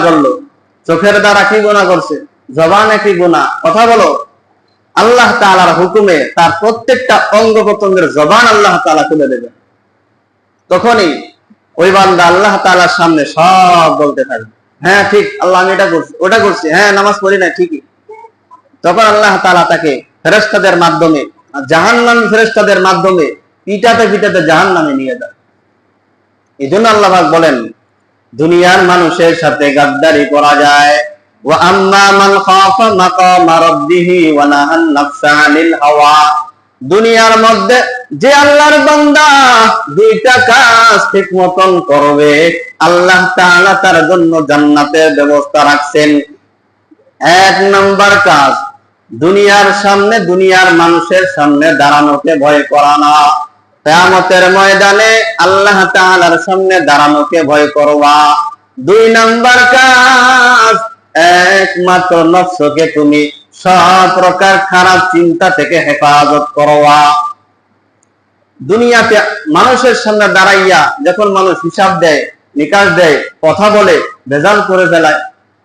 করলো, চোখের দ্বারা কি গুনাহ করছে, জবানে কি গুনাহ, কথা বলো। আল্লাহ তাআলার হুকুমে তার প্রত্যেকটা অঙ্গ প্রত্যঙ্গের জবান আল্লাহ তাআলা খুলে দেবেন। তখনই ওই বান্দা আল্লাহ তাআলার সামনে সব বলতে থাকবে, হ্যাঁ ঠিক আল্লাহ আমি এটা করছি, ওটা করছি, হ্যাঁ নামাজ পড়ি না ঠিকই। তখন আল্লাহ তাআলা তাকে ফেরেশতাদের মাধ্যমে, জাহান্নামী ফেরেশতাদের মাধ্যমে পিটাতে পিটাতে জাহান্নামে নিয়ে যায়। এই জন্য আল্লাহ পাক বলেন, দুনিয়ার মানুষের সাথে গাদ্দারি করা যায়। ওয়া আম্মা মান খাফা মাকামা রাব্বিহি ওয়া নাহান নাফসা আনিল হাওয়া। দুনিয়ার মধ্যে যে আল্লাহর বান্দা দুইটা কাজ ঠিক মতন করবে, আল্লাহ তাআলা তার জন্য জান্নাতের ব্যবস্থা রাখছেন। এক নাম্বার কাজ, দুনিয়ার সামনে, দুনিয়ার মানুষের সামনে দাঁড়ানোকে ভয় করা না। কিয়ামতের ময়দানে আল্লাহ তাআলার সামনে দাঁড়ানোকে ভয় করবা। দুই নাম্বার কাজ, একমাত্র নফসকে তুমি সব প্রকার খারাপ চিন্তা থেকে হেফাজত করবা। দুনিয়াতে মানুষের সামনে দাঁড়াইয়া যখন মানুষ হিসাব দেয়, নিকাশ দেয়, কথা বলে, ভেজাল করে ফেলায়,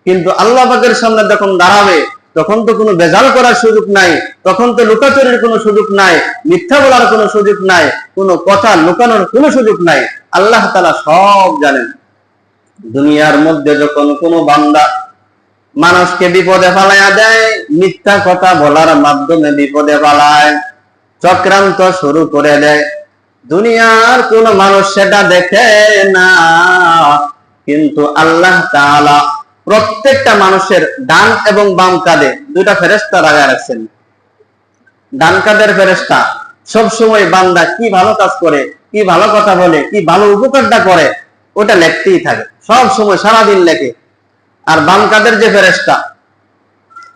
কিন্তু আল্লাহ পাকের সামনে যখন দাঁড়াবে তখন তো কোনো ভেজাল করার সুযোগ নাই, তখন তো লুকাচুরির কোনো সুযোগ নাই, মিথ্যা বলার কোনো সুযোগ নাই, কোনো কথা লুকানোর কোনো সুযোগ নাই। আল্লাহ তাআলা সব জানেন। দুনিয়ার মধ্যে যখন কোনো বান্দা মানুষকে বিপদে ফেলাইয়া দেয়, মিথ্যা কথা বলার মাধ্যমে বিপদে ফেলায়, চক্রান্ত শুরু করে দেয়, দুনিয়ার কোন মানুষ সেটা দেখে না, কিন্তু আল্লাহ তাআলা প্রত্যেকটা মানুষের ডান এবং বাম কাঁধে দুইটা ফেরেশতা লাগায় রাখছেন। ডান কাঁধের ফেরেশতা সবসময় বান্দা কি ভালো কাজ করে, কি ভালো কথা বলে, কি ভালো উপকারটা করে, ওটা লিখতেই থাকে, সব সময় সারাদিন লেখে। আর বাম কাঁধের যে ফেরেশতা,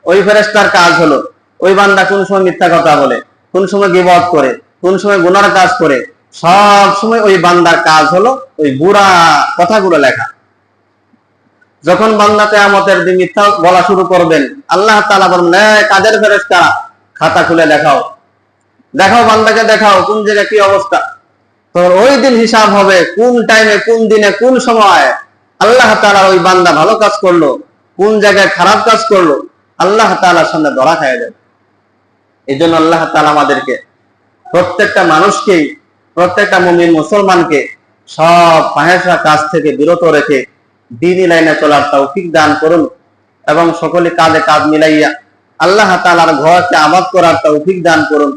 ওই ফেরেশতার কাজ হলো ওই বান্দা কোন সময় মিথ্যা কথা বলে, কোন সময় গীবত করে, কোন সময় গুনার কাজ করে, সব সময় ওই বান্দার কাজ হলো ওই বুরা কথাগুলো লেখা। যখন বান্দা কিয়ামতের দিন মিথ্যা বলা শুরু করবেন, আল্লাহ তাআলা বলেন, কাদের ফেরেশতা, খাতা খুলে দেখাও, দেখাও বান্দাকে, দেখাও কোন জায়গায় কি অবস্থা। তো ওই দিন হিসাব হবে কোন টাইমে, কোন দিনে, কোন সময় আল্লাহ তাআলা ওই বান্দা ভালো কাজ করলো, কোন জায়গায় খারাপ কাজ করলো, আল্লাহ তাআলার সামনে ধরা খায় যাবে। এই জন্য আল্লাহ তাআলা আমাদেরকে, প্রত্যেকটা মানুষকেই, প্রত্যেকটা মুমিন মুসলমানকে সব ফাহেসা কাজ থেকে বিরত রেখে দ্বীনি লাইনে চলার তৌফিক দান করুন, এবং সকলে কাঁধে কাঁধ মিলাইয়া আল্লাহ তাআলার ঘরকে আবাদ করার তৌফিক দান করুন।